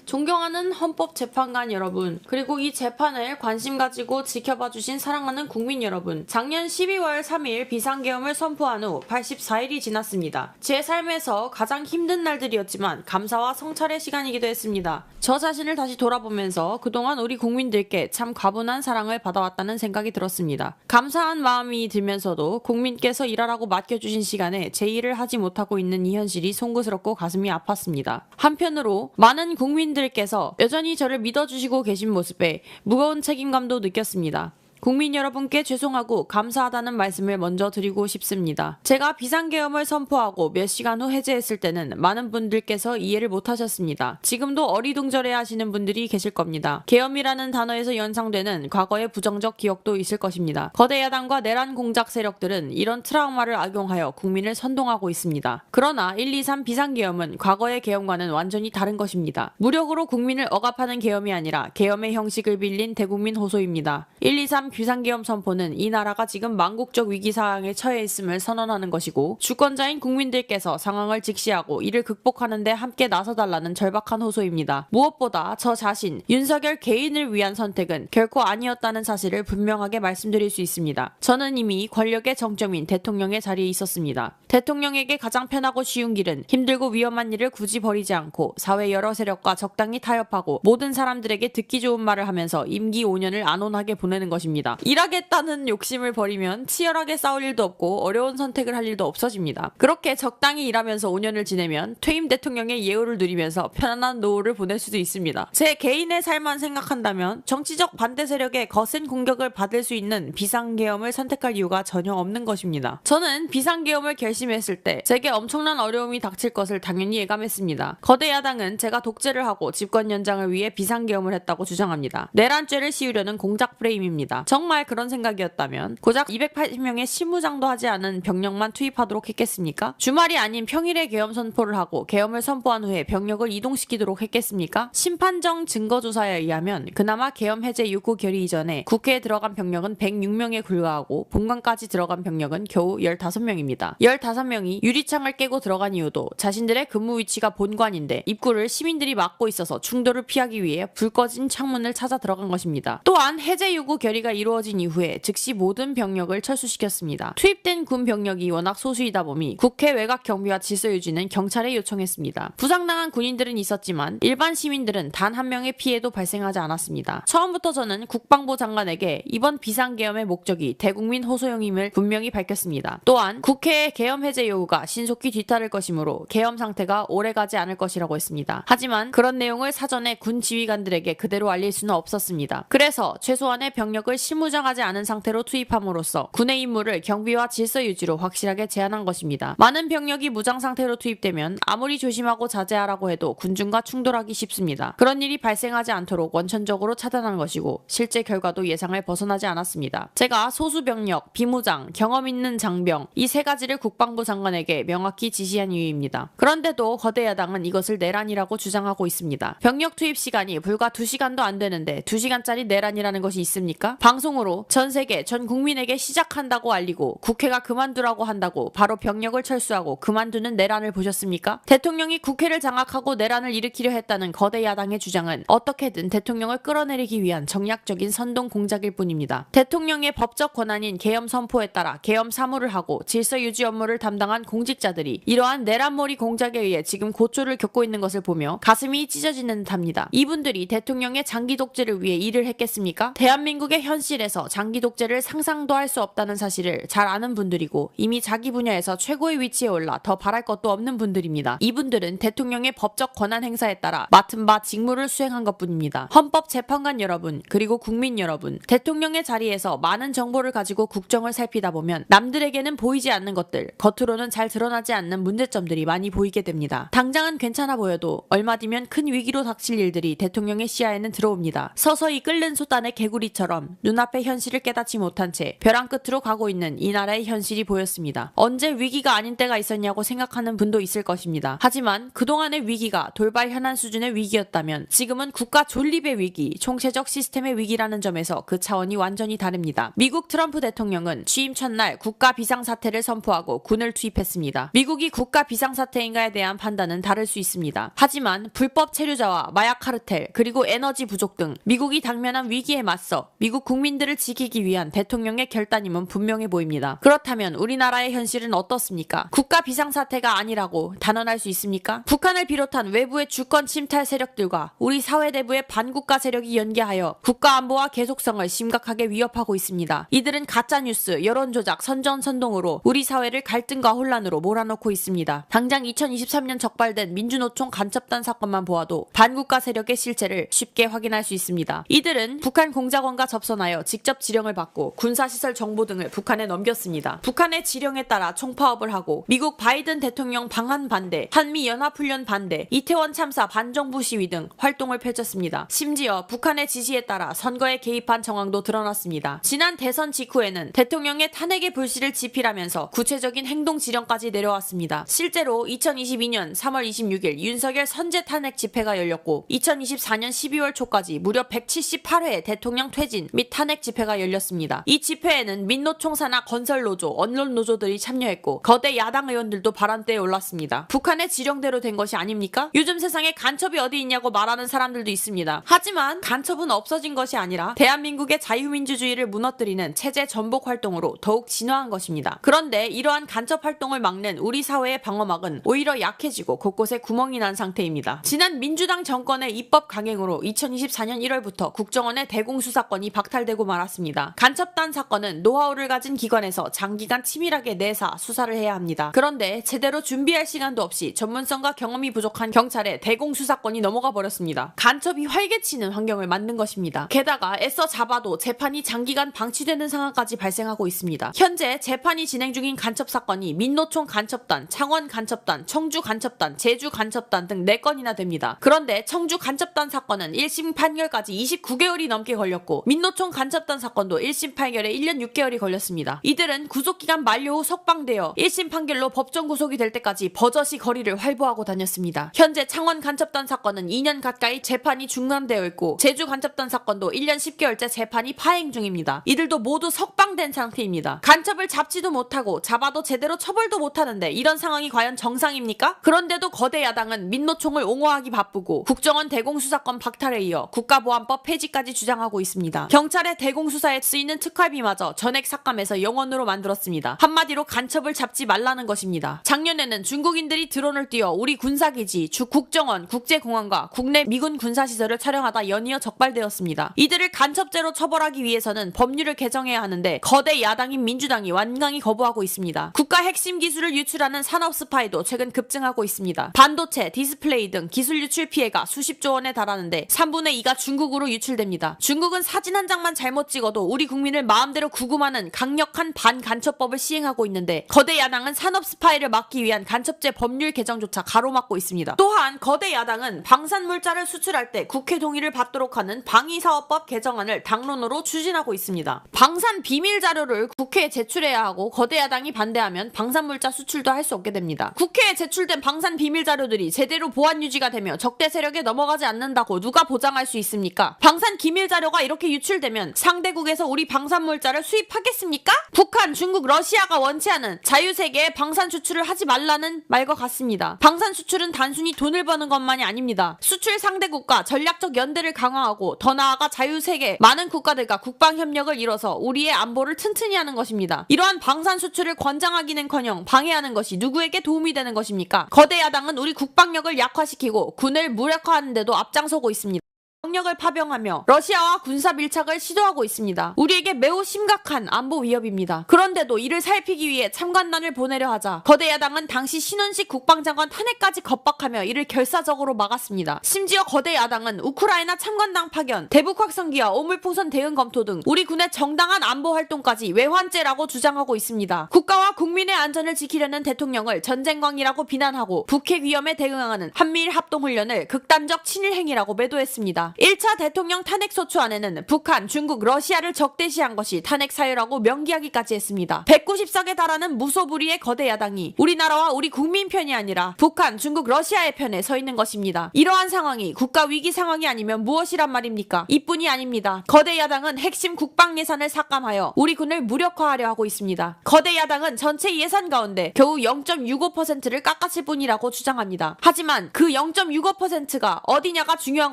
존경하는 헌법재판관 여러분, 그리고 이 재판을 관심 가지고 지켜봐주신 사랑하는 국민 여러분, 작년 12월 3일 비상계엄을 선포한 후 84일이 지났습니다. 제 삶에서 가장 힘든 날들이었지만 감사와 성찰의 시간이기도 했습니다. 저 자신을 다시 돌아보면서 그동안 우리 국민들께 참 과분한 사랑을 받아왔다는 생각이 들었습니다. 감사한 마음이 들면서도 국민께서 일하라고 맡겨주신 시간에 제 일을 하지 못하고 있는 이 현실이 송구스럽고 가슴이 아팠습니다. 한편으로 많은 국민들께서 여전히 저를 믿어주시고 계신 모습에 무거운 책임감도 느꼈습니다. 국민 여러분께 죄송하고 감사하다는 말씀을 먼저 드리고 싶습니다. 제가 비상계엄을 선포하고 몇 시간 후 해제했을 때는 많은 분들께서 이해를 못하셨습니다. 지금도 어리둥절해 하시는 분들이 계실 겁니다. 계엄이라는 단어에서 연상되는 과거의 부정적 기억도 있을 것입니다. 거대 야당과 내란 공작 세력들은 이런 트라우마를 악용하여 국민을 선동하고 있습니다. 그러나 123 비상계엄은 과거의 계엄과는 완전히 다른 것입니다. 무력으로 국민을 억압하는 계엄이 아니라 계엄의 형식을 빌린 대국민 호소입니다. 123 비상계엄 선포는 이 나라가 지금 망국적 위기 상황에 처해 있음을 선언하는 것이고, 주권자인 국민들께서 상황을 직시하고 이를 극복하는 데 함께 나서달라는 절박한 호소입니다. 무엇보다 저 자신, 윤석열 개인을 위한 선택은 결코 아니었다는 사실을 분명하게 말씀드릴 수 있습니다. 저는 이미 권력의 정점인 대통령의 자리에 있었습니다. 대통령에게 가장 편하고 쉬운 길은 힘들고 위험한 일을 굳이 벌이지 않고 사회 여러 세력과 적당히 타협하고 모든 사람들에게 듣기 좋은 말을 하면서 임기 5년을 안온하게 보내는 것입니다. 일하겠다는 욕심을 버리면 치열하게 싸울 일도 없고 어려운 선택을 할 일도 없어집니다. 그렇게 적당히 일하면서 5년을 지내면 퇴임 대통령의 예우를 누리면서 편안한 노후를 보낼 수도 있습니다. 제 개인의 삶만 생각한다면 정치적 반대 세력의 거센 공격을 받을 수 있는 비상계엄을 선택할 이유가 전혀 없는 것입니다. 저는 비상계엄을 결심했을 때 제게 엄청난 어려움이 닥칠 것을 당연히 예감했습니다. 거대 야당은 제가 독재를 하고 집권 연장을 위해 비상계엄을 했다고 주장합니다. 내란죄를 씌우려는 공작 프레임입니다. 정말 그런 생각이었다면 고작 280명의 실무장도 하지 않은 병력만 투입하도록 했겠습니까? 주말이 아닌 평일에 계엄 선포를 하고 계엄을 선포한 후에 병력을 이동시키도록 했겠습니까? 심판정 증거조사에 의하면 그나마 계엄 해제 요구 결의 이전에 국회에 들어간 병력은 106명에 불과하고 본관까지 들어간 병력은 겨우 15명입니다. 15명이 유리창을 깨고 들어간 이유도 자신들의 근무 위치가 본관인데 입구를 시민들이 막고 있어서 충돌을 피하기 위해 불 꺼진 창문을 찾아 들어간 것입니다. 또한 해제 요구 결의가 이루어진 이후에 즉시 모든 병력을 철수시켰습니다. 투입된 군 병력이 워낙 소수이다 보니 국회 외곽 경비와 질서 유지는 경찰에 요청했습니다. 부상당한 군인들은 있었지만 일반 시민들은 단 한 명의 피해도 발생하지 않았습니다. 처음부터 저는 국방부 장관에게 이번 비상계엄의 목적이 대국민 호소용임을 분명히 밝혔습니다. 또한 국회의 계엄 해제 요구가 신속히 뒤따를 것이므로 계엄 상태가 오래가지 않을 것이라고 했습니다. 하지만 그런 내용을 사전에 군 지휘관들에게 그대로 알릴 수는 없었습니다. 그래서 최소한의 병력을 실무장하지 않은 상태로 투입함으로써 군의 임무를 경비와 질서 유지로 확실하게 제한한 것입니다. 많은 병력이 무장 상태로 투입되면 아무리 조심하고 자제하라고 해도 군중과 충돌하기 쉽습니다. 그런 일이 발생하지 않도록 원천적으로 차단한 것이고 실제 결과도 예상을 벗어나지 않았습니다. 제가 소수병력, 비무장, 경험 있는 장병 이 세 가지를 국방부 장관에게 명확히 지시한 이유입니다. 그런데도 거대 야당은 이것을 내란이라고 주장하고 있습니다. 병력 투입 시간이 불과 2시간도 안 되는데 2시간짜리 내란이라는 것이 있습니까? 방송으로 전 세계, 전 국민에게 시작한다고 알리고 국회가 그만두라고 한다고 바로 병력을 철수하고 그만두는 내란을 보셨습니까? 대통령이 국회를 장악하고 내란을 일으키려 했다는 거대 야당의 주장은 어떻게든 대통령을 끌어내리기 위한 정략적인 선동 공작일 뿐입니다. 대통령의 법적 권한인 계엄 선포에 따라 계엄 사무를 하고 질서 유지 업무를 담당한 공직자들이 이러한 내란몰이 공작에 의해 지금 고초를 겪고 있는 것을 보며 가슴이 찢어지는 듯합니다. 이분들이 대통령의 장기 독재를 위해 일을 했겠습니까? 대한민국의 현실에서 장기 독재를 상상도 할 수 없다는 사실을 잘 아는 분들이고 이미 자기 분야에서 최고의 위치에 올라 더 바랄 것도 없는 분들입니다. 이분들은 대통령의 법적 권한 행사에 따라 맡은 바 직무를 수행한 것뿐입니다. 헌법재판관 여러분, 그리고 국민 여러분, 대통령의 자리에서 많은 정보를 가지고 국정을 살피다 보면 남들에게는 보이지 않는 것들, 겉으로는 잘 드러나지 않는 문제점들이 많이 보이게 됩니다. 당장은 괜찮아 보여도 얼마 뒤면 큰 위기로 닥칠 일들이 대통령의 시야에는 들어옵니다. 서서히 끓는 솥단의 개구리처럼 눈 눈앞의 현실을 깨닫지 못한 채 벼랑 끝으로 가고 있는 이 나라의 현실이 보였습니다. 언제 위기가 아닌 때가 있었냐고 생각하는 분도 있을 것입니다. 하지만 그동안의 위기가 돌발 현안 수준의 위기였다면 지금은 국가 존립의 위기, 총체적 시스템의 위기라는 점에서 그 차원이 완전히 다릅니다. 미국 트럼프 대통령은 취임 첫날 국가 비상사태를 선포하고 군을 투입했습니다. 미국이 국가 비상사태인가에 대한 판단은 다를 수 있습니다. 하지만 불법 체류자와 마약 카르텔 그리고 에너지 부족 등 미국이 당면한 위기에 맞서 미국 국민들을 지키기 위한 대통령의 결단임은 분명해 보입니다. 그렇다면 우리나라의 현실은 어떻습니까? 국가 비상사태가 아니라고 단언할 수 있습니까? 북한을 비롯한 외부의 주권 침탈 세력들과 우리 사회 내부의 반국가 세력이 연계하여 국가 안보와 계속성을 심각하게 위협하고 있습니다. 이들은 가짜뉴스, 여론조작, 선전선동으로 우리 사회를 갈등과 혼란으로 몰아넣고 있습니다. 당장 2023년 적발된 민주노총 간첩단 사건만 보아도 반국가 세력의 실체를 쉽게 확인할 수 있습니다. 이들은 북한 공작원과 접선하여 직접 지령을 받고 군사시설 정보 등을 북한에 넘겼습니다. 북한의 지령에 따라 총파업을 하고 미국 바이든 대통령 방한 반대, 한미연합훈련 반대, 이태원 참사 반정부 시위 등 활동을 펼쳤습니다. 심지어 북한의 지시에 따라 선거에 개입한 정황도 드러났습니다. 지난 대선 직후에는 대통령의 탄핵의 불씨를 지필하면서 구체적인 행동 지령까지 내려왔습니다. 실제로 2022년 3월 26일 윤석열 선제 탄핵 집회가 열렸고 2024년 12월 초까지 무려 178회 대통령 퇴진 및 탄핵 집회가 열렸습니다. 이 집회에는 민노총 산하 건설노조, 언론노조들이 참여했고 거대 야당 의원들도 바람대에 올랐습니다. 북한의 지령대로 된 것이 아닙니까? 요즘 세상에 간첩이 어디 있냐고 말하는 사람들도 있습니다. 하지만 간첩은 없어진 것이 아니라 대한민국의 자유민주주의를 무너뜨리는 체제 전복 활동으로 더욱 진화한 것입니다. 그런데 이러한 간첩 활동을 막는 우리 사회의 방어막은 오히려 약해지고 곳곳에 구멍이 난 상태입니다. 지난 민주당 정권의 입법 강행으로 2024년 1월부터 국정원의 대공수사권이 박탈되고 말았습니다. 간첩단 사건은 노하우를 가진 기관에서 장기간 치밀하게 내사, 수사를 해야 합니다. 그런데 제대로 준비할 시간도 없이 전문성과 경험이 부족한 경찰에 대공수사권이 넘어가 버렸습니다. 간첩이 활개치는 환경을 만든 것입니다. 게다가 애써 잡아도 재판이 장기간 방치되는 상황까지 발생하고 있습니다. 현재 재판이 진행 중인 간첩 사건이 민노총 간첩단, 창원 간첩단, 청주 간첩단, 제주 간첩단 등 4건이나 됩니다. 그런데 청주 간첩단 사건은 1심 판결까지 29개월이 넘게 걸렸고 민노총 간첩단 사건도 1심 판결에 1년 6개월이 걸렸습니다. 이들은 구속기간 만료 후 석방되어 1심 판결로 법정 구속이 될 때까지 버젓이 거리를 활보하고 다녔습니다. 현재 창원 간첩단 사건은 2년 가까이 재판이 중단되어 있고 제주 간첩단 사건도 1년 10개월째 재판이 파행 중입니다. 이들도 모두 석방된 상태입니다. 간첩을 잡지도 못하고 잡아도 제대로 처벌도 못하는데 이런 상황이 과연 정상입니까? 그런데도 거대 야당은 민노총을 옹호하기 바쁘고 국정원 대공수사권 박탈에 이어 국가보안법 폐지까지 주장하고 있습니다. 경찰의 대공수사에 쓰이는 특활비마저 전액 삭감해서 영원으로 만들었습니다. 한마디로 간첩을 잡지 말라는 것입니다. 작년에는 중국인들이 드론을 띄워 우리 군사기지, 국정원, 국제공항과 국내 미군 군사시설을 촬영하다 연이어 적발되었습니다. 이들을 간첩죄로 처벌하기 위해서는 법률을 개정해야 하는데 거대 야당인 민주당이 완강히 거부하고 있습니다. 국가 핵심 기술을 유출하는 산업 스파이도 최근 급증하고 있습니다. 반도체, 디스플레이 등 기술 유출 피해가 수십조 원에 달하는데 3분의 2가 중국으로 유출됩니다. 중국은 사진 한 장만 잘못 찍어도 우리 국민을 마음대로 구금하는 강력한 반간첩법을 시행하고 있는데 거대 야당은 산업 스파이를 막기 위한 간첩죄 법률 개정조차 가로막고 있습니다. 또한 거대 야당은 방산물자를 수출할 때 국회 동의를 받도록 하는 방위사업법 개정안을 당론으로 추진하고 있습니다. 방산 비밀 자료를 국회에 제출해야 하고 거대 야당이 반대하면 방산물자 수출도 할 수 없게 됩니다. 국회에 제출된 방산 비밀 자료들이 제대로 보안 유지가 되며 적대 세력에 넘어가지 않는다고 누가 보장할 수 있습니까? 방산 기밀 자료가 이렇게 유출되면 상대국에서 우리 방산물자를 수입하겠습니까? 북한, 중국, 러시아가 원치 않은 자유세계에 방산 수출을 하지 말라는 말과 같습니다. 방산 수출은 단순히 돈을 버는 것만이 아닙니다. 수출 상대국과 전략적 연대를 강화하고 더 나아가 자유세계 많은 국가들과 국방협력을 이뤄서 우리의 안보를 튼튼히 하는 것입니다. 이러한 방산 수출을 권장하기는커녕 방해하는 것이 누구에게 도움이 되는 것입니까? 거대 야당은 우리 국방력을 약화시키고 군을 무력화하는 데도 앞장서고 있습니다. 병력을 파병하며 러시아와 군사 밀착을 시도하고 있습니다. 우리에게 매우 심각한 안보 위협입니다. 그런데도 이를 살피기 위해 참관단을 보내려 하자 거대 야당은 당시 신원식 국방장관 탄핵까지 겁박하며 이를 결사적으로 막았습니다. 심지어 거대 야당은 우크라이나 참관당 파견, 대북 확성기와 오물풍선 대응 검토 등 우리 군의 정당한 안보 활동까지 외환죄라고 주장하고 있습니다. 국가와 국민의 안전을 지키려는 대통령을 전쟁광이라고 비난하고 북핵 위험에 대응하는 한미일 합동훈련을 극단적 친일 행위라고 매도했습니다. 1차 대통령 탄핵소추안에는 북한, 중국, 러시아를 적대시한 것이 탄핵 사유라고 명기하기까지 했습니다. 190석에 달하는 무소불위의 거대 야당이 우리나라와 우리 국민 편이 아니라 북한, 중국, 러시아의 편에 서 있는 것입니다. 이러한 상황이 국가 위기 상황이 아니면 무엇이란 말입니까? 이뿐이 아닙니다. 거대 야당은 핵심 국방 예산을 삭감하여 우리 군을 무력화하려 하고 있습니다. 거대 야당은 전체 예산 가운데 겨우 0.65%를 깎았을 뿐이라고 주장합니다. 하지만 그 0.65%가 어디냐가 중요한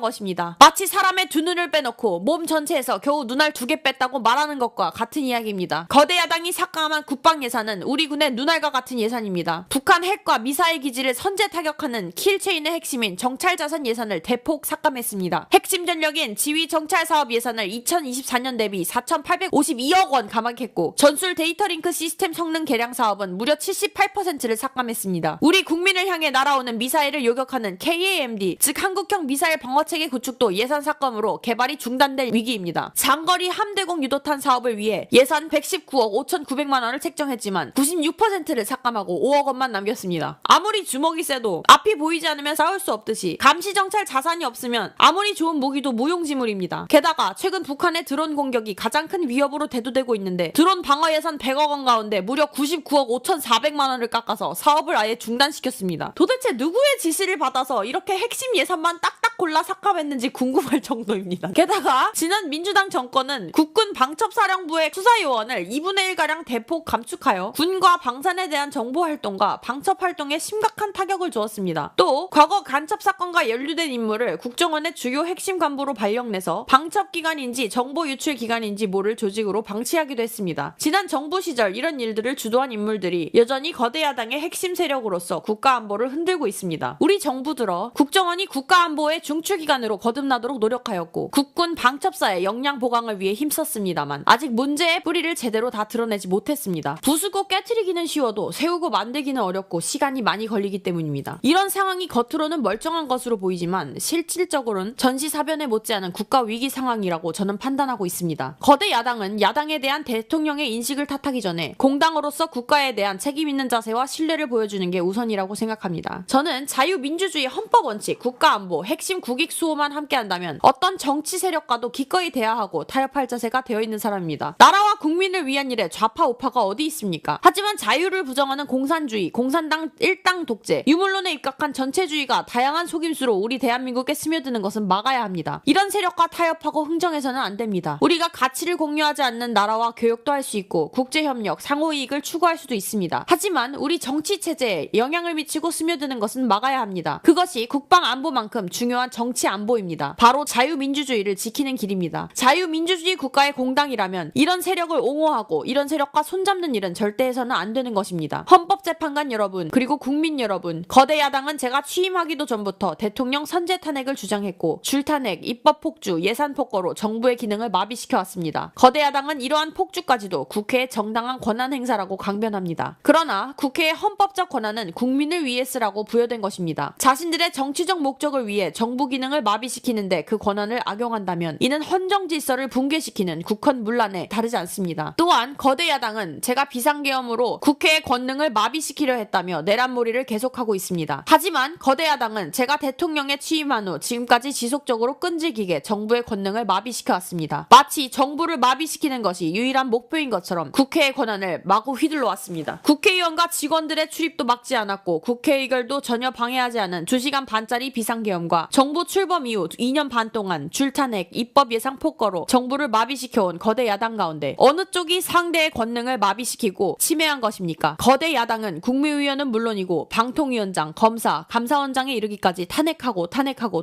것입니다. 마치 사람의 두 눈을 빼놓고 몸 전체에서 겨우 눈알 2개 뺐다고 말하는 것과 같은 이야기입니다. 거대 야당이 삭감한 국방 예산은 우리 군의 눈알과 같은 예산입니다. 북한 핵과 미사일 기지를 선제 타격하는 킬체인의 핵심인 정찰 자산 예산을 대폭 삭감했습니다. 핵심 전력인 지휘 정찰 사업 예산을 2024년 대비 4,852억 원 감액했고 전술 데이터 링크 시스템 성능 개량 사업은 무려 78%를 삭감했습니다. 우리 국민을 향해 날아오는 미사일을 요격하는 KAMD, 즉 한국형 미사일 방어체계 구축도 예산 삭감으로 개발이 중단될 위기입니다. 장거리 함대공 유도탄 사업을 위해 예산 119억 5,900만 원을 책정했지만 96%를 삭감하고 5억 원만 남겼습니다. 아무리 주먹이 세도 앞이 보이지 않으면 싸울 수 없듯이 감시정찰 자산이 없으면 아무리 좋은 무기도 무용지물입니다. 게다가 최근 북한의 드론 공격이 가장 큰 위협으로 대두되고 있는데 드론 방어 예산 100억 원 가운데 무려 99억 5,400만 원을 깎아서 사업을 아예 중단시켰습니다. 도대체 누구의 지시를 받아서 이렇게 핵심 예산만 딱딱 골라 삭감했는지 궁금할 정도입니다. 게다가 지난 민주당 정권은 국군 방첩사령부의 수사요원을 2분의 1가량 대폭 감축하여 군과 방산에 대한 정보활동과 방첩활동에 심각한 타격을 주었습니다. 또 과거 간첩사건과 연루된 인물을 국정원의 주요 핵심 간부로 발령내서 방첩기관인지 정보유출기관인지 모를 조직으로 방치하기도 했습니다. 지난 정부 시절 이런 일들을 주도한 인물들이 여전히 거대 야당의 핵심 세력으로서 국가안보를 흔들고 있습니다. 우리 정부 들어 국정원이 국가안보의 중추기관으로 거듭나도록 노력하였고 국군 방첩사의 역량 보강을 위해 힘썼습니다만 아직 문제의 뿌리를 제대로 다 드러내지 못했습니다. 부수고 깨트리기는 쉬워도 세우고 만들기는 어렵고 시간이 많이 걸리기 때문입니다. 이런 상황이 겉으로는 멀쩡한 것으로 보이지만 실질적으로는 전시사변에 못지않은 국가 위기 상황이라고 저는 판단하고 있습니다. 거대 야당은 야당에 대한 대통령의 인식을 탓하기 전에 공당으로서 국가에 대한 책임 있는 자세와 신뢰를 보여주는 게 우선이라고 생각합니다. 저는 자유민주주의 헌법 원칙, 국가안보, 핵심 국익 수호만 함께한다면 어떤 정치 세력과도 기꺼이 대화하고 타협할 자세가 되어있는 사람입니다. 나라와 국민을 위한 일에 좌파 우파가 어디 있습니까? 하지만 자유를 부정하는 공산주의, 공산당 일당 독재, 유물론에 입각한 전체주의가 다양한 속임수로 우리 대한민국에 스며드는 것은 막아야 합니다. 이런 세력과 타협하고 흥정해서는 안 됩니다. 우리가 가치를 공유하지 않는 나라와 교역도 할 수 있고 국제협력, 상호이익을 추구할 수도 있습니다. 하지만 우리 정치체제에 영향을 미치고 스며드는 것은 막아야 합니다. 그것이 국방안보만큼 중요한 정치안보입니다. 바로 자유민주주의를 지키는 길입니다. 자유민주주의 국가의 공당이라면 이런 세력을 옹호하고 이런 세력과 손잡는 일은 절대 해서는 안 되는 것입니다. 헌법재판관 여러분, 그리고 국민 여러분, 거대 야당은 제가 취임하기도 전부터 대통령 선제 탄핵을 주장했고 줄탄핵, 입법 폭주, 예산 폭거로 정부의 기능을 마비시켜 왔습니다. 거대 야당은 이러한 폭주까지도 국회의 정당한 권한 행사라고 강변합니다. 그러나 국회의 헌법적 권한은 국민을 위해 쓰라고 부여된 것입니다. 자신들의 정치적 목적을 위해 정부 기능을 마비시키는데 그 권한을 악용한다면 이는 헌정 질서를 붕괴시키는 국헌문란에 다르지 않습니다. 또한 거대 야당은 제가 비상계엄으로 국회의 권능을 마비시키려 했다며 내란몰이를 계속하고 있습니다. 하지만 거대 야당은 제가 대통령에 취임한 후 지금까지 지속적으로 끈질기게 정부의 권능을 마비시켜 왔습니다. 마치 정부를 마비시키는 것이 유일한 목표인 것처럼 국회의 권한을 마구 휘둘러 왔습니다. 국회의원과 직원들의 출입도 막지 않았고 국회 의결도 전혀 방해하지 않은 2시간 반짜리 비상계엄과 정부 출범 이후 2년 반 동안 줄탄핵, 입법 예상 폭거로 정부를 마비시켜온 거대 야당 가운데 어느 쪽이 상대의 권능을 마비시키고 침해한 것입니까? 거대 야당은 국무위원은 물론이고 방통위원장, 검사, 감사원장에 이르기까지 탄핵하고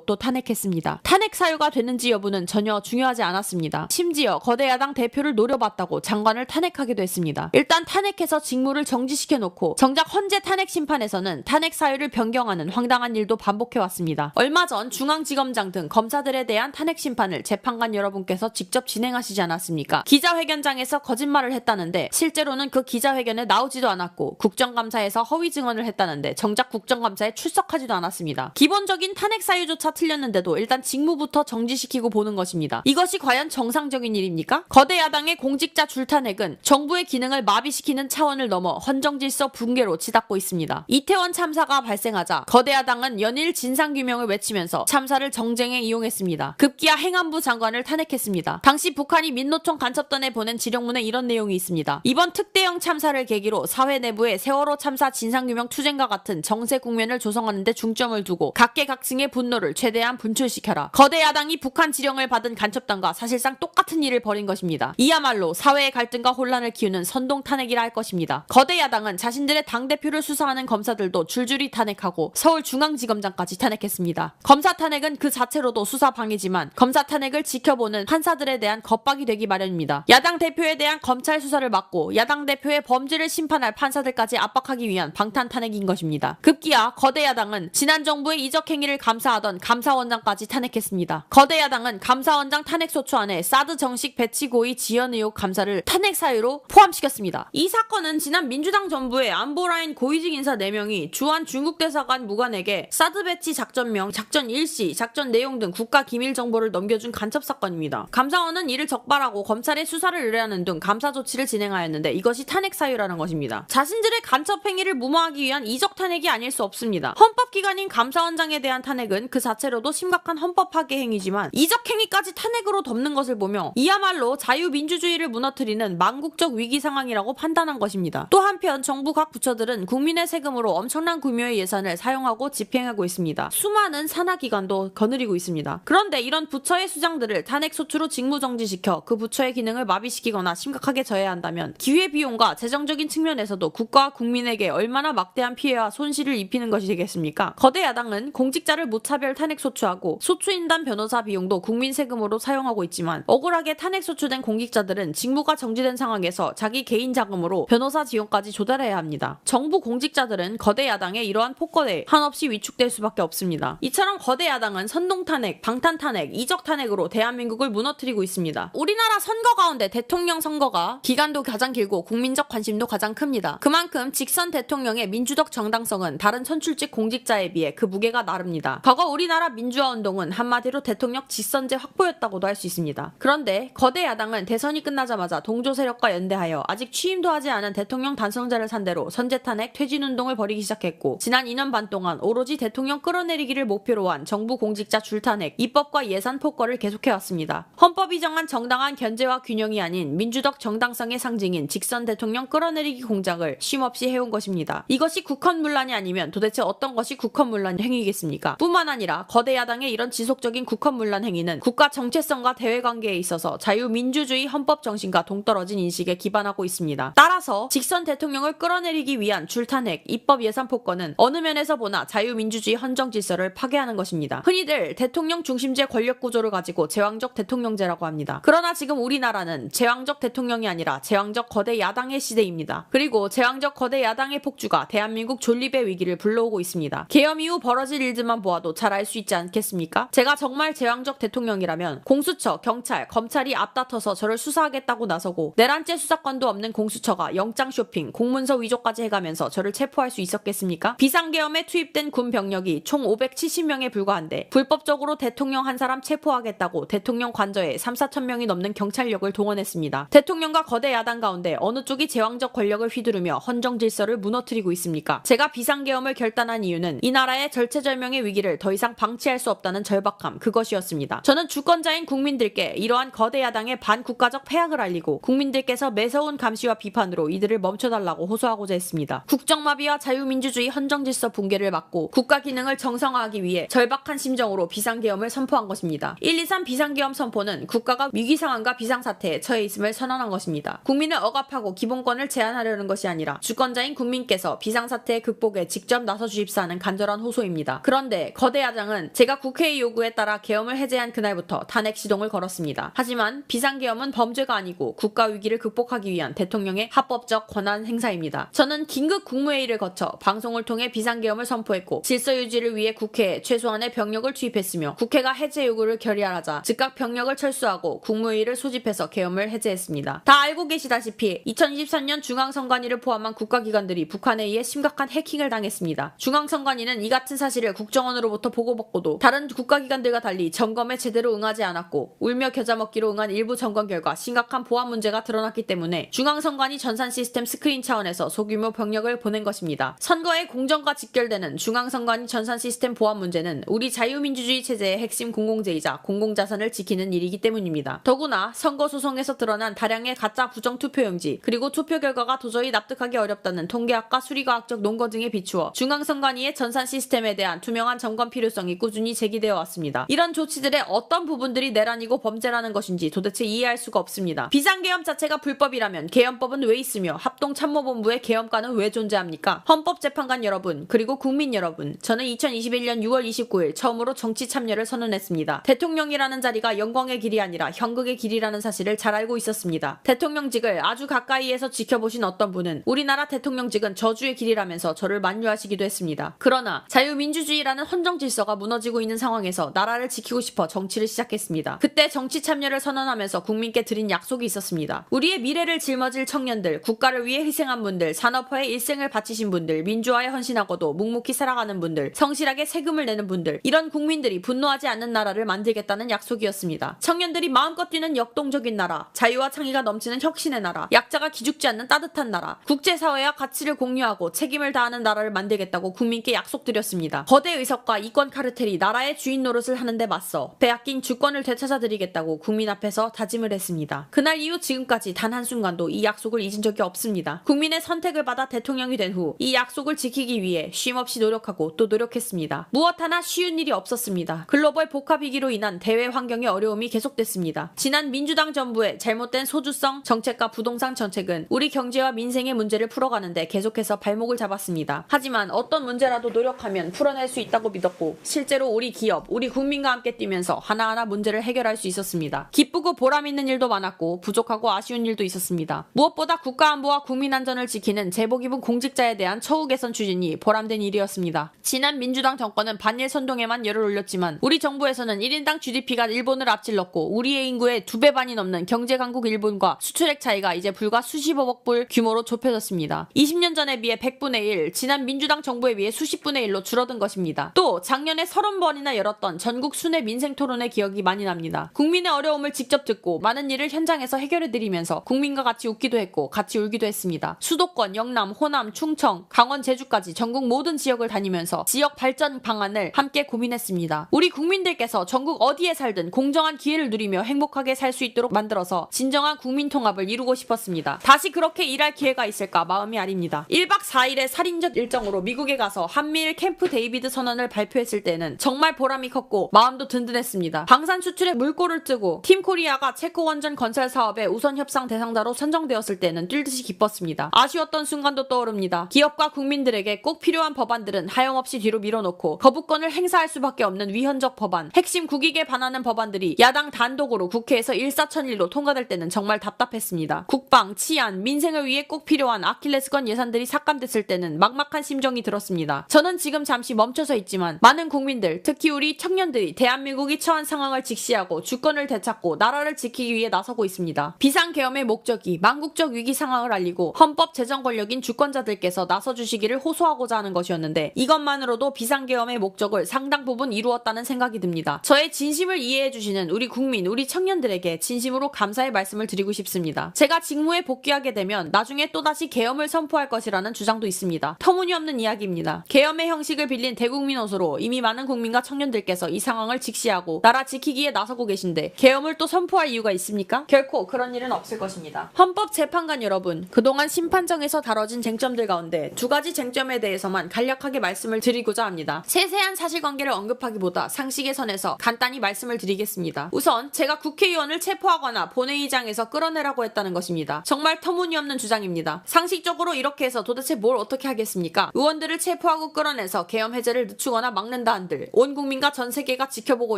또 탄핵했습니다. 탄핵 사유가 되는지 여부는 전혀 중요하지 않았습니다. 심지어 거대 야당 대표를 노려봤다고 장관을 탄핵하기도 했습니다. 일단 탄핵해서 직무를 정지시켜놓고 정작 헌재 탄핵 심판에서는 탄핵 사유를 변경하는 황당한 일도 반복해왔습니다. 얼마 전 중앙지검장 등 검사들에 대한 탄핵 심판을 재판관 여러분께서 직접 진행하시지 않았습니까? 기자회견장에서 거짓말을 했다는데 실제로는 그 기자회견에 나오지도 않았고 국정감사에서 허위 증언을 했다는데 정작 국정감사에 출석하지도 않았습니다. 기본적인 탄핵 사유조차 틀렸는데도 일단 직무부터 정지시키고 보는 것입니다. 이것이 과연 정상적인 일입니까? 거대 야당의 공직자 줄탄핵은 정부의 기능을 마비시키는 차원을 넘어 헌정질서 붕괴로 치닫고 있습니다. 이태원 참사가 발생하자 거대 야당은 연일 진상규명을 외치면서 이용해서 참사를 정쟁에 이용했습니다. 급기야 행안부 장관을 탄핵했습니다. 당시 북한이 민노총 간첩단에 보낸 지령문에 이런 내용이 있습니다. 이번 특대형 참사를 계기로 사회 내부에 세월호 참사 진상규명 투쟁과 같은 정세 국면을 조성하는 데 중점을 두고 각계각층의 분노를 최대한 분출시켜라. 거대 야당이 북한 지령을 받은 간첩단과 사실상 똑같은 일을 벌인 것입니다. 이야말로 사회의 갈등과 혼란을 키우는 선동 탄핵이라 할 것입니다. 거대 야당은 자신들의 당대표를 수사하는 검사들도 줄줄이 탄핵하고 서울중앙지검장까지 탄핵했습니다. 검사 탄핵은 그 자체로도 수사 방해지만 검사 탄핵을 지켜보는 판사들에 대한 겁박이 되기 마련입니다. 야당 대표에 대한 검찰 수사를 막고 야당 대표의 범죄를 심판할 판사들까지 압박하기 위한 방탄 탄핵인 것입니다. 급기야 거대 야당은 지난 정부의 이적 행위를 감사하던 감사원장까지 탄핵했습니다. 거대 야당은 감사원장 탄핵소추안에 사드 정식 배치 고의 지연 의혹 감사를 탄핵 사유로 포함시켰습니다. 이 사건은 지난 민주당 정부의 안보라인 고위직 인사 4명이 주한 중국 대사관 무관에게 사드 배치 작전명, 작전 일시, 작전 내용 등 국가 기밀 정보를 넘겨준 간첩 사건입니다. 감사원은 이를 적발하고 검찰에 수사를 의뢰하는 등 감사 조치를 진행하였는데 이것이 탄핵 사유라는 것입니다. 자신들의 간첩 행위를 무마하기 위한 이적 탄핵이 아닐 수 없습니다. 헌법기관인 감사원장에 대한 탄핵은 그 자체로도 심각한 헌법 파괴 행위지만 이적 행위까지 탄핵으로 덮는 것을 보며 이야말로 자유민주주의를 무너뜨리는 망국적 위기 상황이라고 판단한 것입니다. 또 한편 정부 각 부처들은 국민의 세금으로 엄청난 규모의 예산을 사용하고 집행하고 있습니다. 수많은 산하기관도 거느리고 있습니다. 그런데 이런 부처의 수장들을 탄핵 소추로 직무정지시켜 그 부처의 기능을 마비시키거나 심각하게 저해한다면 기회비용과 재정적인 측면에서도 국가와 국민에게 얼마나 막대한 피해와 손실을 입히는 것이 되겠습니까? 거대 야당은 공직자를 무차별 탄핵 소추하고 소추인단 변호사 비용도 국민 세금으로 사용하고 있지만 억울하게 탄핵 소추된 공직자들은 직무가 정지된 상황에서 자기 개인 자금으로 변호사 지원까지 조달해야 합니다. 정부 공직자들은 거대 야당의 이러한 폭거에 한없이 위축될 수밖에 없습니다. 이처럼 거대 야당은 선동 탄핵, 방탄 탄핵, 이적 탄핵으로 대한민국을 무너뜨리고 있습니다. 우리나라 선거 가운데 대통령 선거가 기간도 가장 길고 국민적 관심도 가장 큽니다. 그만큼 직선 대통령의 민주적 정당성은 다른 선출직 공직자에 비해 그 무게가 나릅니다. 과거 우리나라 민주화 운동은 한마디로 대통령 직선제 확보였다고도 할 수 있습니다. 그런데 거대 야당은 대선이 끝나자마자 동조 세력과 연대하여 아직 취임도 하지 않은 대통령 단성자를 상대로 선제 탄핵, 퇴진 운동을 벌이기 시작했고 지난 2년 반 동안 오로지 대통령 끌어내리기를 목표로 한 정부 공직자 줄탄핵, 입법과 예산 폭거를 계속해왔습니다. 헌법이 정한 정당한 견제와 균형이 아닌 민주적 정당성의 상징인 직선 대통령 끌어내리기 공작을 쉼없이 해온 것입니다. 이것이 국헌문란이 아니면 도대체 어떤 것이 국헌문란 행위겠습니까? 뿐만 아니라 거대 야당의 이런 지속적인 국헌문란 행위는 국가 정체성과 대외관계에 있어서 자유민주주의 헌법 정신과 동떨어진 인식에 기반하고 있습니다. 따라서 직선 대통령을 끌어내리기 위한 줄탄핵, 입법 예산 폭거는 어느 면에서 보나 자유민주주의 헌정 질서를 파괴하는 것입니다. 흔히들 대통령 중심제 권력 구조를 가지고 제왕적 대통령제라고 합니다. 그러나 지금 우리나라는 제왕적 대통령이 아니라 제왕적 거대 야당의 시대입니다. 그리고 제왕적 거대 야당의 폭주가 대한민국 존립의 위기를 불러오고 있습니다. 계엄 이후 벌어질 일들만 보아도 잘 알 수 있지 않겠습니까? 제가 정말 제왕적 대통령이라면 공수처, 경찰, 검찰이 앞다퉈서 저를 수사하겠다고 나서고 내란죄 수사권도 없는 공수처가 영장 쇼핑, 공문서 위조까지 해가면서 저를 체포할 수 있었겠습니까? 비상계엄에 투입된 군 병력이 총 570명에 불과한데 불법적으로 대통령 한 사람 체포하겠다고 대통령 관저에 3-4천 명이 넘는 경찰력을 동원했습니다. 대통령과 거대 야당 가운데 어느 쪽이 제왕적 권력을 휘두르며 헌정 질서를 무너뜨리고 있습니까? 제가 비상계엄을 결단한 이유는 이 나라의 절체절명의 위기를 더 이상 방치할 수 없다는 절박함, 그것이었습니다. 저는 주권자인 국민들께 이러한 거대 야당의 반국가적 패악을 알리고 국민들께서 매서운 감시와 비판으로 이들을 멈춰달라고 호소하고자 했습니다. 국정마비와 자유민주주의 헌정질서 붕괴를 막고 국가 기능을 정상화하기 위해 절박한 심정으로 비상계엄을 선포한 것입니다. 1.23 비상계엄 선포는 국가가 위기상황과 비상사태에 처해 있음을 선언한 것입니다. 국민을 억압하고 기본권을 제한하려는 것이 아니라 주권자인 국민께서 비상사태의 극복에 직접 나서 주십사 하는 간절한 호소입니다. 그런데 거대 야당은 제가 국회의 요구에 따라 계엄을 해제한 그날부터 탄핵 시동을 걸었습니다. 하지만 비상계엄은 범죄가 아니고 국가 위기를 극복하기 위한 대통령의 합법적 권한 행사입니다. 저는 긴급 국무회의를 거쳐 방송을 통해 비상계엄을 선포했고 질서 유지를 위해 국회에 최소한의 병력을 투입했으며 국회가 해제 요구를 결의하자 즉각 병력을 철수하고 국무회의를 소집해서 계엄을 해제했습니다. 다 알고 계시다시피 2023년 중앙선관위를 포함한 국가기관들이 북한에 의해 심각한 해킹을 당했습니다. 중앙선관위는 이 같은 사실을 국정원으로부터 보고받고도 다른 국가기관들과 달리 점검에 제대로 응하지 않았고 울며 겨자 먹기로 응한 일부 점검 결과 심각한 보안 문제가 드러났기 때문에 중앙선관위 전산 시스템 스크린 차원에서 소규모 병력을 보낸 것입니다. 선거의 공정과 직결되는 중앙선관위 전산 시스템 보안 문제는 우리 자유민주주의 체제의 핵심 공공재이자 공공자산을 지키는 일이기 때문입니다. 더구나 선거소송에서 드러난 다량의 가짜 부정투표용지 그리고 투표 결과가 도저히 납득하기 어렵다는 통계학과 수리과학적 논거 등에 비추어 중앙선관위의 전산 시스템에 대한 투명한 점검 필요성이 꾸준히 제기되어 왔습니다. 이런 조치들의 어떤 부분들이 내란이고 범죄라는 것인지 도대체 이해할 수가 없습니다. 비상계엄 자체가 불법이라면 계엄법은 왜 있으며 합동참모본부의 계엄과는 왜 존재합니까? 헌법재판관 여러분 그리고 국민 여러분, 저는 2021년 6월 29일 처음으로 정치 참여를 선언했습니다. 대통령이라는 자리가 영광의 길이 아니라 현극의 길이라는 사실을 잘 알고 있었습니다. 대통령직을 아주 가까이에서 지켜보신 어떤 분은 우리나라 대통령직은 저주의 길이라면서 저를 만류하시기도 했습니다. 그러나 자유민주주의라는 헌정 질서가 무너지고 있는 상황에서 나라를 지키고 싶어 정치를 시작했습니다. 그때 정치 참여를 선언하면서 국민께 드린 약속이 있었습니다. 우리의 미래를 짊어질 청년들, 국가를 위해 희생한 분들, 산업화에 일생을 바치신 분들, 민주화에 헌신하고도 묵묵히 살아가는 분들, 성실하게 세금을 내는 분들, 이런 국민들이 분노하지 않는 나라를 만들겠다는 약속이었습니다. 청년들이 마음껏 뛰는 역동적인 나라, 자유와 창의가 넘치는 혁신의 나라, 약자가 기죽지 않는 따뜻한 나라, 국제사회와 가치를 공유하고 책임을 다하는 나라를 만들겠다고 국민께 약속드렸습니다. 거대 의석과 이권 카르텔이 나라의 주인 노릇을 하는데 맞서 빼앗긴 주권을 되찾아드리겠다고 국민 앞에서 다짐을 했습니다. 그날 이후 지금까지 단 한순간도 이 약속을 잊은 적이 없습니다. 국민의 선택을 받아 대통령이 된 후 이 약속을 지키기 위해 쉼없이 노력하고 또 노력했습니다. 무엇 하나 쉬운 일이 없었습니다. 글로벌 복합위기로 인한 대외 환경의 어려움이 계속됐습니다. 지난 민주당 정부의 잘못된 소주성 정책과 부동산 정책은 우리 경제와 민생의 문제를 풀어가는데 계속해서 발목을 잡았습니다. 하지만 어떤 문제라도 노력하면 풀어낼 수 있다고 믿었고 실제로 우리 기업, 우리 국민과 함께 뛰면서 하나하나 문제를 해결할 수 있었습니다. 기쁘고 보람 있는 일도 많았고 부족하고 아쉬운 일도 있었습니다. 무엇보다 국가안보와 국민안전을 지키는 제복 입은 공직자에 대한 처우 개선 추진이 보람된 일이었습니다. 지난 민주당 정권은 반일 선동에만 열을 올렸지만 우리 정부에서는 1인당 GDP가 일본을 앞질렀고 우리의 인구의 2배 반이 넘는 경제 강국 일본과 수출액 차이가 이제 불과 수십억억 불 규모로 좁혀졌습니다. 20년 전에 비해 100분의 1, 지난 민주당 정부에 비해 수십분의 1로 줄어든 것입니다. 또 작년에 30번이나 열었던 전국 순회 민생 토론의 기억이 많이 납니다. 국민의 어려움을 직접 듣고 많은 일을 현장에서 해결해드리면서 국민과 같이 웃기도 했고 같이 울기도 했습니다. 수도권, 영남, 호남, 충청, 강원, 제주까지 전국 모든 지역을 다니면서 지역 발전 방안을 함께 고민했습니다. 우리 국민들께서 전국 어디에 살든 공정한 기회를 누리며 행복하게 살 수 있도록 만들어서 진정한 국민 통합을 이루고 싶었습니다. 다시 그렇게 일할 기회가 있을까 마음이 아립니다. 1박 4일의 살인적 일정으로 미국에 가서 한미일 캠프 데이비드 선언을 발표했을 때는 정말 보람이 컸고 마음도 든든했습니다. 방산 수출에 물꼬를 뜨고 팀 코리아가 체코 원전 건설 사업의 우선 협상 대상자로 선정되었을 때는 뛸듯이 기뻤습니다. 아쉬웠던 순간도 떠오릅니다. 기업과 국민들에게 꼭 필요한 법안들은 하염없이 뒤로 밀어놓고 거부권을 행사할 수밖에 없는 위헌적 법안, 핵심 국익에 반하는 법안들이 야당 단독으로 국회에서 일사천리로 통과될 때는 정말 답답했습니다. 국방, 치안, 민생을 위해 꼭 필요한 아킬레스건 예산들이 삭감됐을 때는 막막한 심정이 들었습니다. 저는 지금 잠시 멈춰서 있지만 많은 국민들, 특히 우리 청년들이 대한민국이 처한 상황을 직시하고 주권을 되찾고 나라를 지키기 위해 나서고 있습니다. 비상계엄의 목적이 망국적 위기 상황을 알리고 헌법 제정 권력인 주권자들께서 나서주시기를 호소하고자 하는 것이었는데 이것만으로도 비상계엄의 목적을 상당 부분 이루었다는 생각이 듭니다. 저의 진심을 이해해주시는 우리 국민, 우리 청년들에게 진심으로 감사의 말씀을 드리고 싶습니다. 제가 직무에 복귀하게 되면 나중에 또다시 계엄을 선포할 것이라는 주장도 있습니다. 터무니없는 이야기입니다. 계엄의 형식을 빌린 대국민 호소로 이미 많은 국민과 청년들께서 이 상황을 직시하고 나라 지키기에 나서고 계신데 계엄을 또 선포할 이유가 있습니까? 결코 그런 일은 없을 것입니다. 헌법재판관 여러분, 그동안 심판정에서 다뤄진 쟁점들 가운데 두 가지 쟁점에 대해서만 간략하게 말씀을 드리고자 합니다. 세세한 사실관계를 언급하기보다 상식의 선에서 간단히 말씀을 드리겠습니다. 우선 제가 국회의원을 체포하거나 본회의장에서 끌어내라고 했다는 것입니다. 정말 터무니없는 주장입니다. 상식적으로 이렇게 해서 도대체 뭘 어떻게 하겠습니까? 의원들을 체포하고 끌어내서 계엄 해제를 늦추거나 막는다 한들 온 국민과 전 세계가 지켜보고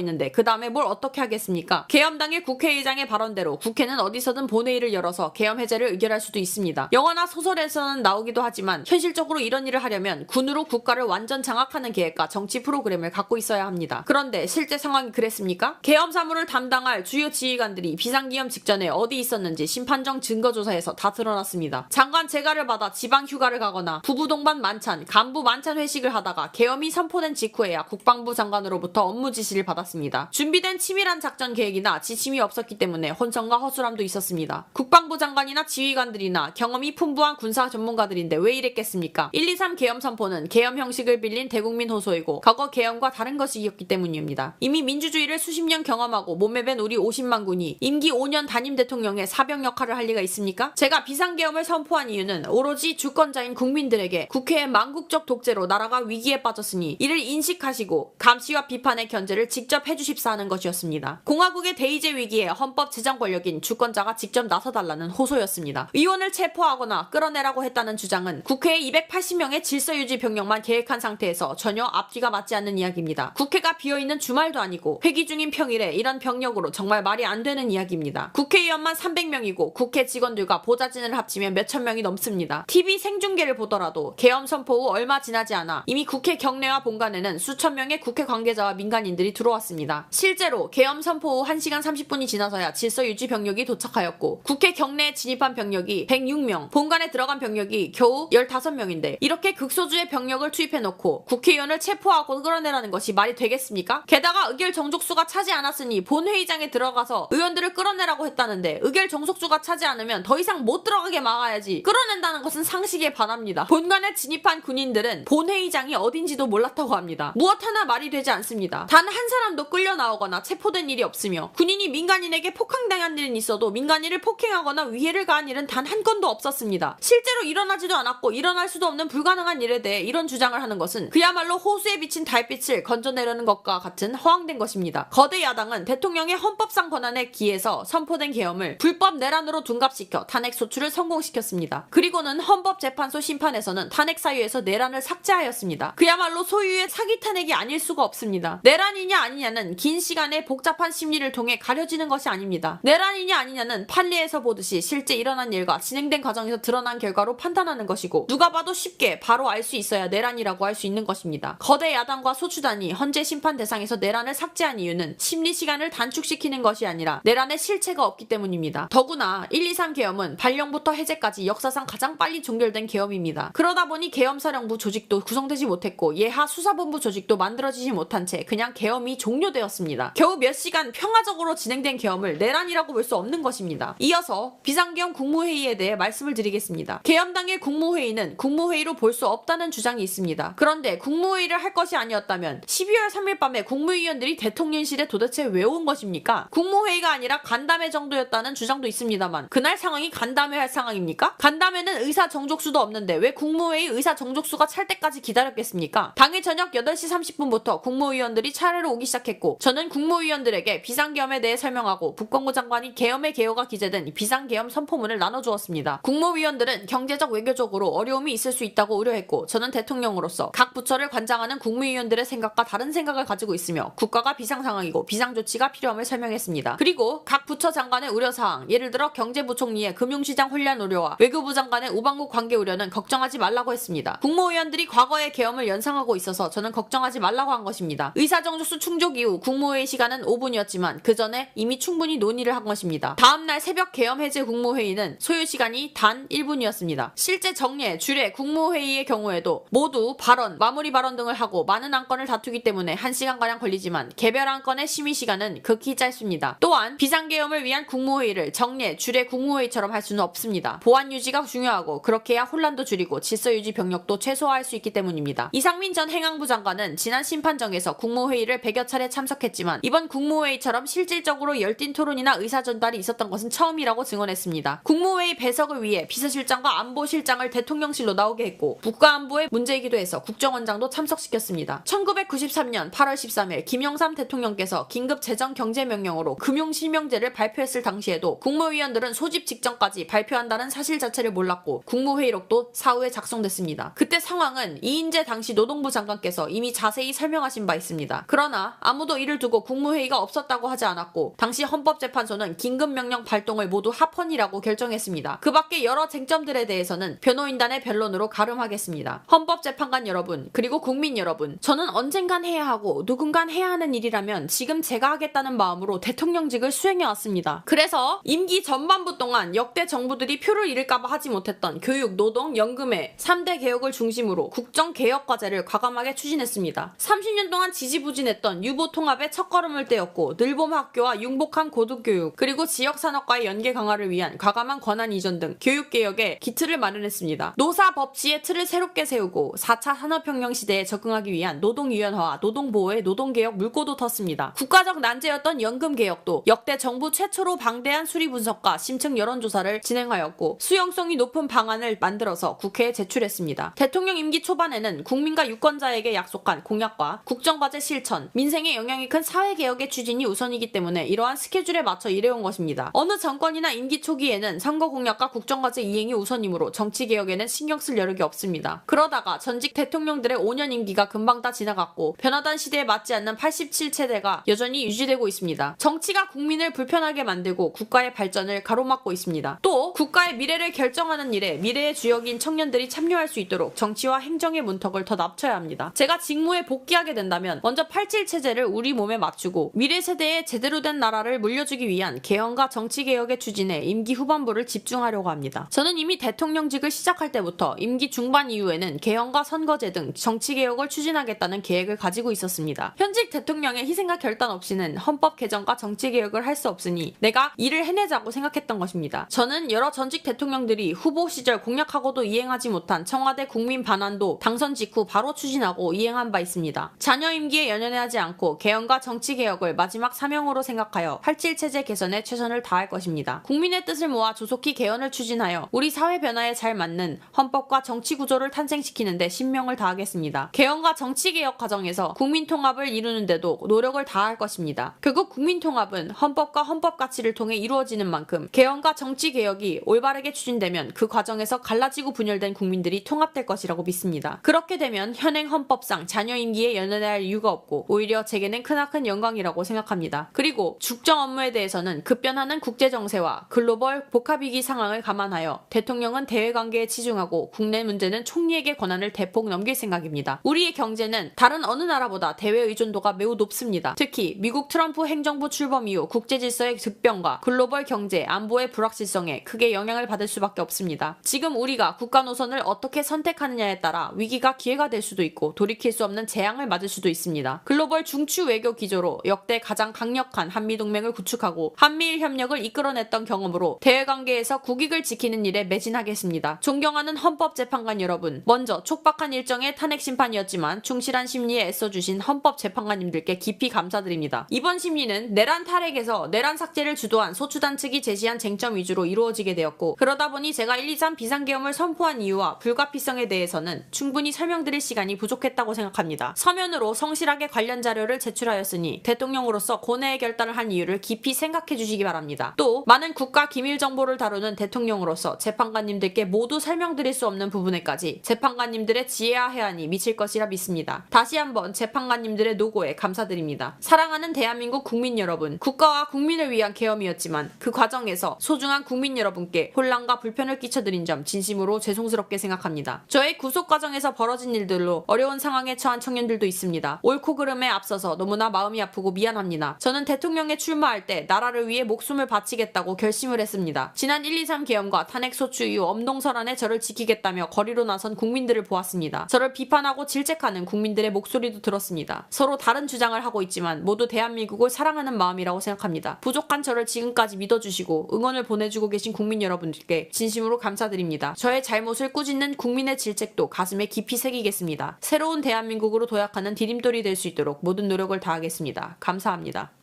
있는데 그 다음에 뭘 어떻게 하겠습니까? 계엄 당일 국회의장의 발언대로 국회는 어디서든 본회의를 열어서 계엄 해제를 의결할 수도 있습니다. 영화나 소설에서는 나오기도 하지만 현실적으로 이런 일을 하려면 군으로 국가를 완전 장악하는 계획과 정치 프로그램을 갖고 있어야 합니다. 그런데 실제 상황이 그랬습니까? 계엄 사무를 담당할 주요 지휘관들이 비상기엄 직전에 어디 있었는지 심판정 증거조사에서 다 드러났습니다. 장관 재가를 받아 지방 휴가를 가거나 부부 동반 만찬, 간부 만찬 회식을 하다가 계엄이 선포된 직후에야 국방부 장관으로부터 업무 지시를 받았습니다. 준비된 치밀한 작전 계획이나 지침이 없었기 때문에 혼선과 허술함도 있었습니다. 국방부 장관이나 지휘관들이나 경험이 풍부한 군사 전문가들인데 왜 이랬겠습니까? 1, 2, 3 계엄 선포는 계엄 형식을 빌린 대국민 호소이고 과거 개헌과 다른 것이었기 때문입니다. 이미 민주주의를 수십 년 경험하고 몸에 밴 우리 50만 군이 임기 5년 단임 대통령의 사병 역할을 할 리가 있습니까? 제가 비상계엄을 선포한 이유는 오로지 주권자인 국민들에게 국회의 망국적 독재로 나라가 위기에 빠졌으니 이를 인식하시고 감시와 비판의 견제를 직접 해주십사 하는 것이었습니다. 공화국의 대의제 위기에 헌법 제정 권력인 주권자가 직접 나서달라는 호소였습니다. 의원을 체포하거나 끌어내라고 했다는 주장은 국회의 280명의 질서유지 병력만 계획한 상태에서 전혀 앞뒤가 맞지 않는 이야기입니다. 국회가 비어있는 주말도 아니고 회기 중인 평일에 이런 병력으로 정말 말이 안 되는 이야기입니다. 국회의원만 300명이고 국회 직원들과 보좌진을 합치면 몇천 명이 넘습니다. TV 생중계를 보더라도 계엄 선포 후 얼마 지나지 않아 이미 국회 경내와 본관에는 수천 명의 국회 관계자와 민간인들이 들어왔습니다. 실제로 계엄 선포 후 1시간 30분이 지나서야 질서유지 병력이 도착하였고 국회 경내에 진입한 병력이 106명, 본관에 들어간 병력이 겨우 15명인데 이렇게 극소수의 병력을 투입해놓고 국회의원을 체포하고 끌어내라는 것이 말이 되겠습니까? 게다가 의결 정족수가 차지 않았으니 본회의장에 들어가서 의원들을 끌어내라고 했다는데 의결 정족수가 차지 않으면 더 이상 못 들어가게 막아야지 끌어낸다는 것은 상식에 반합니다. 본관에 진입한 군인들은 본회의장이 어딘지도 몰랐다고 합니다. 무엇 하나 말이 되지 않습니다. 단 한 사람도 끌려 나오거나 체포된 일이 없으며 군인이 민간인에게 폭행당한 일은 있어도 민간인을 폭행하거나 위해를 가한 일은 단 한 건도 없었습니다. 실제로 일어나지도 않았고 일어날 수도 없는 불가능한 일에 대해 이런 주장을 하는 것은 그야말로 호수에 비친 달빛을 건져내려는 것과 같은 허황된 것입니다. 거대 야당은 대통령의 헌법상 권한에 기해서 선포된 계엄을 불법 내란으로 둔갑시켜 탄핵 소추를 성공시켰습니다. 그리고는 헌법재판소 심판에서는 탄핵 사유에서 내란을 삭제하였습니다. 그야말로 소유의 사기 탄핵이 아닐 수가 없습니다. 내란이냐 아니냐는 긴 시간의 복잡한 심리를 통해 가려지는 것이 아닙니다. 내란이냐 아니냐는 판례에서 보듯이 실제 일어난 일과 진행된 과정에서 드러난 결과로 판단하는 것이고 누가 봐도 쉽게 바로 알 수 있어야 내란이라고 할 수 있는 것입니다. 거대 야당과 소추단이 헌재 심판 대상에서 내란을 삭제한 이유는 심리 시간을 단축시키는 것이 아니라 내란의 실체가 없기 때문입니다. 더구나 123 계엄은 발령부터 해제까지 역사상 가장 빨리 종결된 계엄입니다. 그러다 보니 계엄사령부 조직도 구성되지 못했고 예하 수사본부 조직도 만들어지지 못한 채 그냥 계엄이 종료되었습니다. 겨우 몇 시간 평화적으로 진행된 계엄을 내란이라고 볼 수 없는 것입니다. 이어서 비상계엄 국무회의에 대해 말씀을 드리겠습니다. 계엄 당일 국무회의는 국무회의로 볼 수 없다는 주장이 있습니다. 그런데 국무회의를 할 것이 아니었다면 12월 3일 밤에 국무위원들이 대통령실에 도대체 왜 온 것입니까? 국무회의가 아니라 간담회 정도였다는 주장도 있습니다만 그날 상황이 간담회 할 상황입니까? 간담회는 의사 정족수도 없는데 왜 국무회의 의사 정족수가 찰 때까지 기다렸겠습니까? 당일 저녁 8시 30분부터 국무위원들이 차례로 오기 시작했고 저는 국무위원들에게 비상계엄에 대해 설명하고 국방부 장관이 계엄의 개요가 기재된 비상계엄 선포문을 나눠주었습니다. 국무위원들은 경제적 외교적으로 어려움이 있을 수 있다고 우려했고 저는 대통령으로서 각 부처를 관장하는 국무위원들의 생각과 다른 생각을 가지고 있으며 국가가 비상상황이고 비상조치가 필요함을 설명했습니다. 그리고 각 부처 장관의 우려사항, 예를 들어 경제부총리의 금융시장 혼란 우려와 외교부 장관의 우방국 관계 우려는 걱정하지 말라고 했습니다. 국무위원들이 과거의 계엄을 연상하고 있어서 저는 걱정하지 말라고 한 것입니다. 의사정족수 충족 이후 국무회의 시간은 5분이었지만 그 전에 이미 충분히 논의를 한 것입니다. 다음날 새벽 계엄 해제 국무회의는 소요 시간이 단 1분이었습니다. 실제 정례, 주례, 국무회의의 경우에도 모두 발언, 마무리 발언 등을 하고 많은 안건을 다투기 때문에 1시간가량 걸리지만 개별 안건의 심의 시간은 극히 짧습니다. 또한 비상계엄을 위한 국무회의를 정례, 주례 국무회의처럼 할 수는 없습니다. 보안 유지가 중요하고 그렇게 해야 혼란도 줄이고 질서유지 병력도 최소화할 수 있기 때문입니다. 이상민 전 행안부 장관은 지난 심판정에서 국무회의를 100여 차례 참석했지만 이번 국무회의처럼 실질적으로 열띤 토론이나 의사전달이 있었던 것은 처음이라고 증언했습니다. 국무회의 배석을 위해 비서실장과 안보실장을 대통령실로 나오게 했고 국가안보의 문제이기도 해서 국정원장도 참석시켰습니다. 1993년 8월 13일 김영삼 대통령께서 긴급 재정경제명령으로 금융실명제를 발표했을 당시에도 국무위원들은 소집 직전까지 발표한다는 사실 자체를 몰랐고 국무회의록도 사후에 작성됐습니다. 그때 상황은 이인재 당시 노동부 장관께서 이미 자세히 설명하신 바 있습니다. 그러나 아무도 이를 두고 국무회의가 없었다고 하지 않았고 당시 헌법재판소는 긴급명령 발동을 모두 합헌이라고 결정했습니다. 그 밖에 여러 쟁점들에 대해서는 변호인단의 변론으로 가름하겠습니다. 헌법재판관 여러분, 그리고 국민 여러분, 저는 언젠간 해야 하고 누군간 해야 하는 일이라면 지금 제가 하겠다는 마음으로 대통령직을 수행해왔습니다. 그래서 임기 전반부 동안 역대 정부들이 표를 잃을까봐 하지 못했던 교육, 노동, 연금의 3대 개혁을 중심으로 국정개혁과제를 과감하게 추진했습니다. 30년 동안 지지부진했던 유보통합의 첫걸음을 떼었고 늘봄 학교와 융복한 고등교육, 그리고 지역산업과의 연계 강화를 위한 과감한 권한 이전 등 교육개혁에 기틀을 마련했습니다. 노사 법치의 틀을 새롭게 세우고 4차 산업혁명 시대에 적응하기 위한 위한 노동유연화와 노동보호의 노동개혁 물꼬도 텄습니다. 국가적 난제였던 연금개혁도 역대 정부 최초로 방대한 수리분석과 심층 여론조사를 진행하였고 수용성이 높은 방안을 만들어서 국회에 제출했습니다. 대통령 임기 초반에는 국민과 유권자에게 약속한 공약과 국정과제 실천, 민생에 영향이 큰 사회개혁의 추진이 우선이기 때문에 이러한 스케줄에 맞춰 일해온 것입니다. 어느 정권이나 임기 초기에는 선거 공약과 국정과제 이행이 우선이므로 정치개혁에는 신경 쓸 여력이 없습니다. 그러다가 전직 대통령들의 5년 임기가 금방 다 지나갔고 변화단 시대에 맞지 않는 87세대가 여전히 유지되고 있습니다. 정치가 국민을 불편하게 만들고 국가의 발전을 가로막고 있습니다. 또 국가의 미래를 결정하는 일에 미래의 주역인 청년들이 참여할 수 있도록 정치와 행정의 문턱을 더 낮춰야 합니다. 제가 직무에 복귀하게 된다면 먼저 87체제를 우리 몸에 맞추고 미래 세대에 제대로 된 나라를 물려주기 위한 개헌과 정치개혁의 추진에 임기 후반부를 집중하려고 합니다. 저는 이미 대통령직을 시작할 때부터 임기 중반 이후에는 개헌과 선거제 등 정치개혁을 추진하겠다는 계획을 가지고 있었습니다. 현직 대통령의 희생과 결단 없이는 헌법 개정과 정치개혁을 할 수 없으니 내가 일을 해내자고 생각했던 것입니다. 저는 여러 전직 대통령들이 후보 시절 공약하고도 이행하지 못한 청와대 국민 반환도 당선 직후 바로 추진하고 이행한 바 있습니다. 자녀 임기에 연연하지 않고 개헌과 정치개혁을 마지막 사명으로 생각하여 87체제 개선에 최선을 다할 것입니다. 국민의 뜻을 모아 조속히 개헌을 추진하여 우리 사회 변화에 잘 맞는 헌법과 정치 구조를 탄생시키는 데 신명을 다하겠습니다. 개헌과 정치개혁 과정에서 국민통합을 이루는 데도 노력을 다할 것입니다. 결국 국민통합은 헌법과 헌법 가치를 통해 이루어지는 만큼 개헌과 정치개혁이 올바르게 추진되면 그 과정에서 갈라지고 분열된 국민들이 통합될 것이라고 믿습니다. 그렇게 되면 현행 헌법상 자녀 임기에 연연해야 할 이유가 없고 오히려 제게는 크나큰 영광이라고 생각합니다. 그리고 국정 업무에 대해서는 급변하는 국제정세와 글로벌 복합위기 상황을 감안하여 대통령은 대외관계에 치중하고 국내 문제는 총리에게 권한을 대폭 넘길 생각입니다. 우리의 경제는 다른 어느 나라보다 대외 의존도가 매우 높습니다. 특히 미국 트럼프 행정부 출범 이후 국제질서의 득변과 글로벌 경제, 안보의 불확실성에 크게 영향을 받을 수밖에 없습니다. 지금 우리가 국가 노선을 어떻게 선택하느냐에 따라 위기가 기회가 될 수도 있고 돌이킬 수 없는 재앙을 맞을 수도 있습니다. 글로벌 중추 외교 기조로 역대 가장 강력한 한미동맹을 구축하고 한미일 협력을 이끌어냈던 경험으로 대외관계에서 국익을 지키는 일에 매진하겠습니다. 존경하는 헌법재판관 여러분, 먼저 촉박한 일정의 탄핵 심판이었지만 충실한 심리에 애써주신 헌법재판관님들께 깊이 감사드립니다. 이번 심리는 내란 탈핵에서 내란 삭제를 주도한 소추단 측이 제시한 쟁점 위주로 이루어지게 되었고 그러다 보니 제가 123 비상계엄을 선포한 이유와 불가피성에 대해서는 충분히 설명드릴 시간이 부족했다고 생각합니다. 서면으로 성실하게 관련 자료를 제출하였으니 대통령으로서 고뇌의 결단을 한 이유를 깊이 생각해 주시기 바랍니다. 또 많은 국가 기밀 정보를 다루는 대통령으로서 재판관님들께 모두 설명드릴 수 없는 부분에까지 재판관님들의 지혜와 해안이 미칠 것이라 믿습니다. 다시 한번 재판관님들의 노고에 감사드립니다. 사랑하는 대한민국 국민 여러분, 국가와 국민을 위한 계엄이었지만 그 과정에서 소중한 국민 여러분께 혼란과 불편을 끼쳐드린 점 진심으로 죄송스럽게 생각합니다. 저의 구속 과정에서 벌어진 일들로 어려운 상황에 처한 청년들도 있습니다. 옳고 그름에 앞서서 너무나 마음이 아프고 미안합니다. 저는 대통령에 출마할 때 나라를 위해 목숨을 바치겠다고 결심을 했습니다. 지난 123 계엄과 탄핵 소추 이후 엄동설안에 저를 지키겠다며 거리로 나선 국민들을 보았습니다. 저를 비판하고 질책하는 국민들의 목소리도 들었습니다. 서로 다른 주장을 하고 있지만 모두 대한민국을 사랑하는 마음이라고 생각합니다. 부족한 저를 지금까지 믿어주시고 응원을 보내주고 계신 국민 여러분들께 진심으로 감사드립니다. 저의 잘못을 꾸짖는 국민의 질책도 가슴에 깊이 새기겠습니다. 새로운 대한민국으로 도약하는 디딤돌이 될 수 있도록 모든 노력을 다하겠습니다. 감사합니다.